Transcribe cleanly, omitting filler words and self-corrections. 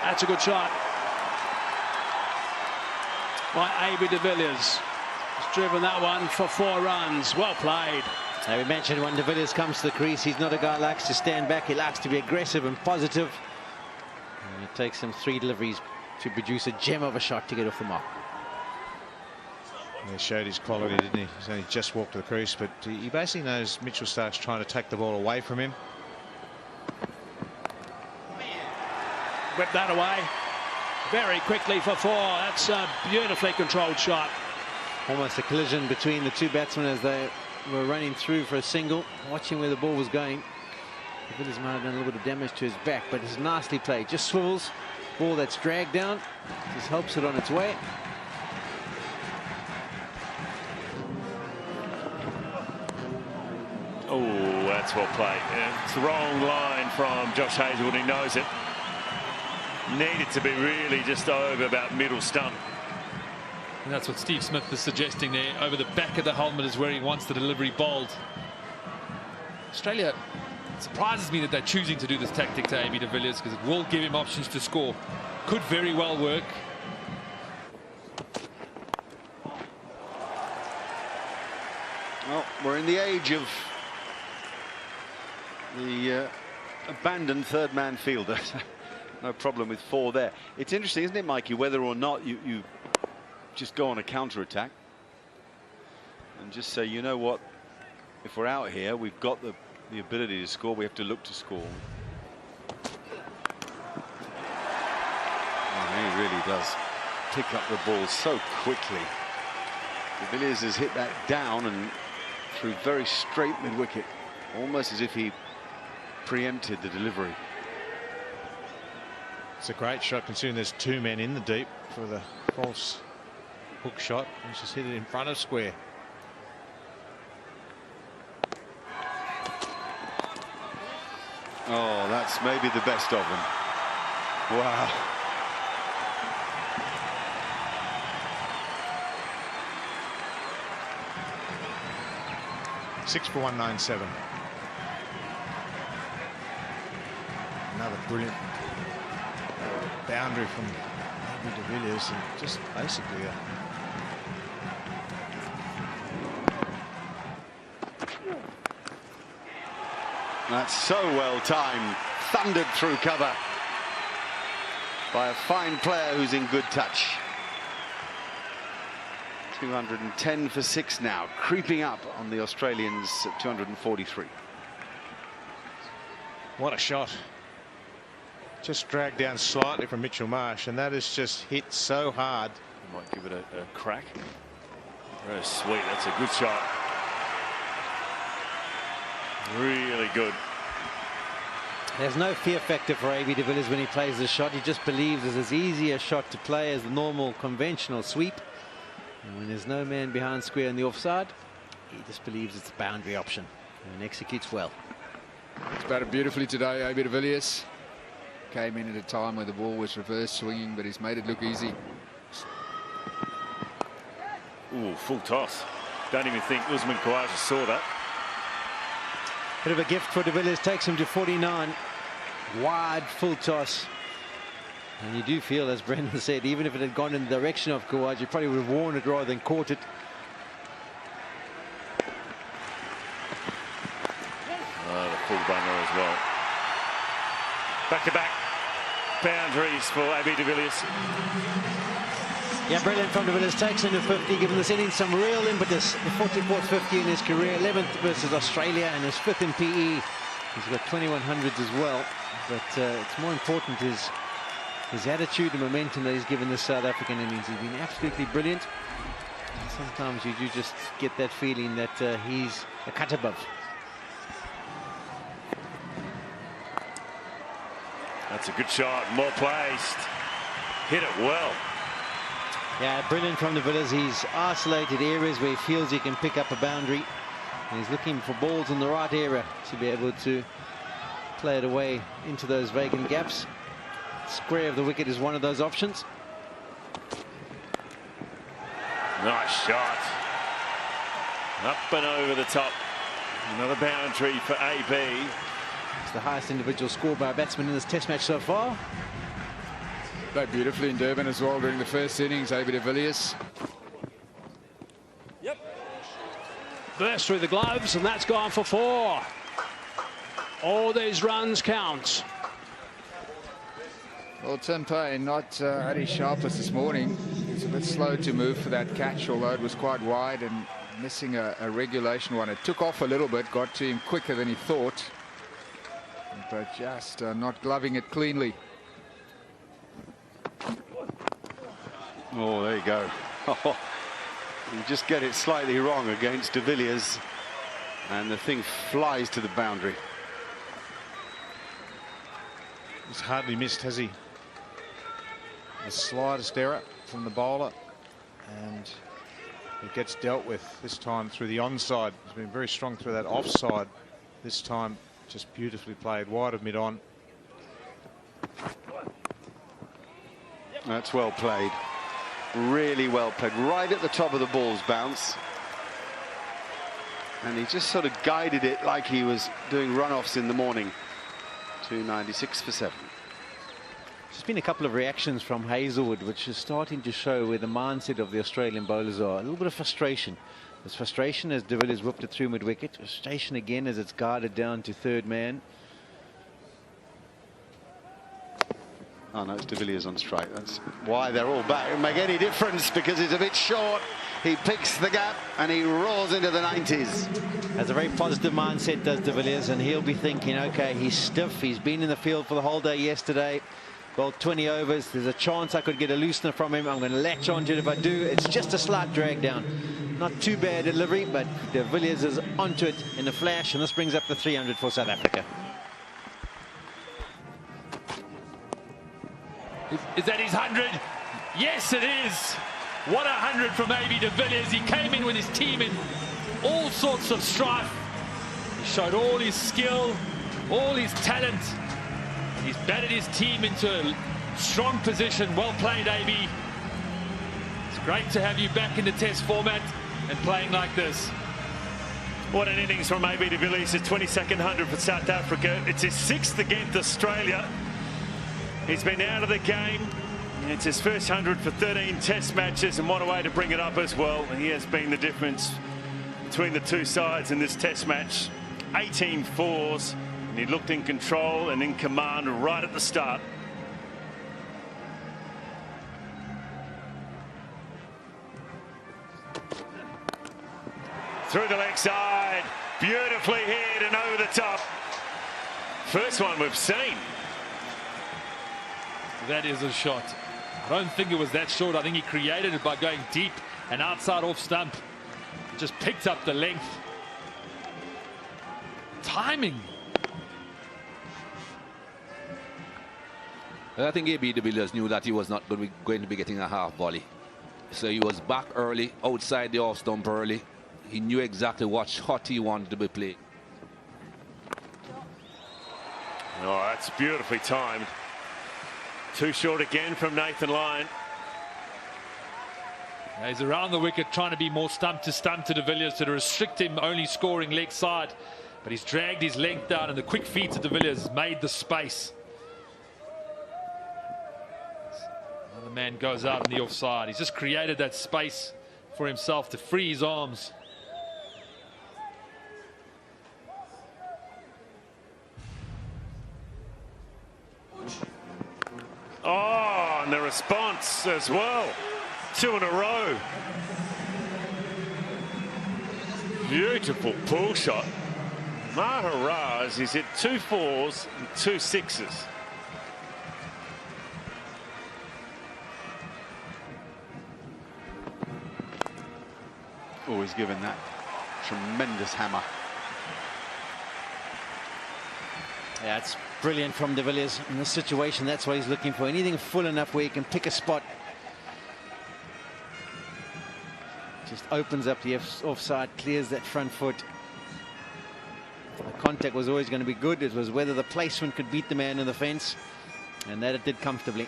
That's a good shot by AB de Villiers. He's driven that one for 4 runs. Well played. Now, we mentioned when de Villiers comes to the crease, he's not a guy who likes to stand back. He likes to be aggressive and positive. And it takes him 3 deliveries to produce a gem of a shot to get off the mark. He showed his quality, didn't he? He's only just walked to the crease, but he basically knows Mitchell Stark's trying to take the ball away from him. Whip that away very quickly for 4. That's a beautifully controlled shot. Almost a collision between the 2 batsmen as they were running through for a single, watching where the ball was going. De Villiers might have done a little bit of damage to his back, but it's nicely played. Just swivels, ball that's dragged down, just helps it on its way. Oh, that's well played. It's the wrong line from Josh Hazlewood. He knows it. Needed to be really just over about middle stump. And that's what Steve Smith is suggesting there. Over the back of the helmet is where he wants the delivery bowled. Australia, it surprises me that they're choosing to do this tactic to AB de Villiers, because it will give him options to score. Could very well work. Well, we're in the age of the abandoned third-man fielder. No problem with 4 there. It's interesting, isn't it, Mikey, whether or not you just go on a counter-attack and just say, you know what, if we're out here, we've got the ability to score, we have to look to score. Oh, he really does pick up the ball so quickly. De Villiers has hit that down and through very straight mid-wicket, almost as if he preempted the delivery. It's a great shot considering there's 2 men in the deep for the false hook shot. He's just hit it in front of square. Oh, that's maybe the best of them. Wow. Six for 197. Another brilliant boundary from AB de Villiers, and just basically That's so well timed. Thundered through cover by a fine player who's in good touch. 210 for 6 now, creeping up on the Australians at 243. what a shot. Just dragged down slightly from Mitchell Marsh, and that is just hit so hard. Might give it a crack. Very sweet. That's a good shot. Really good. There's no fear factor for AB de Villiers when he plays the shot. He just believes it's as easy a shot to play as the normal conventional sweep. And when there's no man behind square on the offside, he just believes it's a boundary option and executes well. It's batted beautifully today, AB de Villiers. Came in at a time where the ball was reverse swinging, but he's made it look easy. Ooh, full toss. Don't even think Usman Khawaja saw that. Bit of a gift for de Villiers, takes him to 49. Wide full toss. And you do feel, as Brendan said, even if it had gone in the direction of Khawaja, you probably would have worn it rather than caught it. Oh, the full bunger as well. Back-to-back boundaries for AB de Villiers. Yeah, brilliant from de Villiers, takes him to 50, giving this inning some real impetus. The 44th 50 in his career, 11th versus Australia, and his 5th in PE. He's got 2100s as well, but it's more important his attitude and momentum that he's given this South African innings. He's been absolutely brilliant. Sometimes you do just get that feeling that he's a cut above. That's a good shot, more placed. Hit it well. Yeah, brilliant from de Villiers. He's isolated areas where he feels he can pick up a boundary. And he's looking for balls in the right area to be able to play it away into those vacant gaps. Square of the wicket is one of those options. Nice shot. Up and over the top. Another boundary for AB. It's the highest individual score by a batsman in this test match so far. Played beautifully in Durban as well during the first innings, AB de Villiers. Burst through the gloves, and that's gone for 4. All these runs count. Well, Tim Payne not at his sharpest this morning. He's a bit slow to move for that catch, although it was quite wide and missing a regulation one. It took off a little bit, got to him quicker than he thought, but just not gloving it cleanly. Oh, there you go. You just get it slightly wrong against de Villiers, and the thing flies to the boundary. He's hardly missed, has he? The slightest error from the bowler, and it gets dealt with this time through the onside. He's been very strong through that offside. This time, just beautifully played wide of mid-on. That's well played. Really well played. Right at the top of the ball's bounce. And he just sort of guided it like he was doing runoffs in the morning. 296 for 7. There's been a couple of reactions from Hazelwood, which is starting to show where the mindset of the Australian bowlers are. A little bit of frustration. There's frustration as de Villiers whipped it through mid-wicket. Frustration again as it's guarded down to third man. Oh no, it's de Villiers on strike. That's why they're all back. It won't make any difference because he's a bit short. He picks the gap and he roars into the 90s. Has a very positive mindset, does de Villiers, and he'll be thinking, okay, he's stiff. He's been in the field for the whole day yesterday. Bowled 20 overs. There's a chance I could get a loosener from him. I'm going to latch onto it if I do. It's just a slight drag down. Not too bad delivery, but de Villiers is onto it in a flash, and this brings up the 300 for South Africa. Is that his 100? Yes, it is. What a 100 from AB de Villiers. He came in with his team in all sorts of strife. He showed all his skill, all his talent. He's batted his team into a strong position. Well played, AB. It's great to have you back in the Test format and playing like this. What an innings from AB de Villiers. His 22nd 100 for South Africa. It's his 6th against Australia. He's been out of the game. It's his first 100 for 13 Test matches, and what a way to bring it up as well. He has been the difference between the two sides in this Test match. 18 fours, and he looked in control and in command right at the start. Through the leg side, beautifully hit and over the top. First one we've seen. That is a shot. I don't think it was that short. I think he created it by going deep and outside off stump. Just picked up the length. Timing. I think AB de Villiers knew that he was not going to be getting a half volley. So he was back early, outside the off stump early. He knew exactly what shot he wanted to be playing. Oh, that's beautifully timed. Too short again from Nathan Lyon. He's around the wicket trying to be more stump to de Villiers to restrict him only scoring leg side. But he's dragged his length down, and the quick feet of de Villiers made the space. Another man goes out on the offside. He's just created that space for himself to free his arms. Oh, and the response as well. 2 in a row. Beautiful pull shot. Maharaj, he's hit 2 4s and 2 6s. Always given that tremendous hammer. Yeah, it's brilliant from de Villiers in this situation. That's what he's looking for. Anything full enough where he can pick a spot. Just opens up the offside, clears that front foot. The contact was always going to be good. It was whether the placement could beat the man in the fence, and that it did comfortably.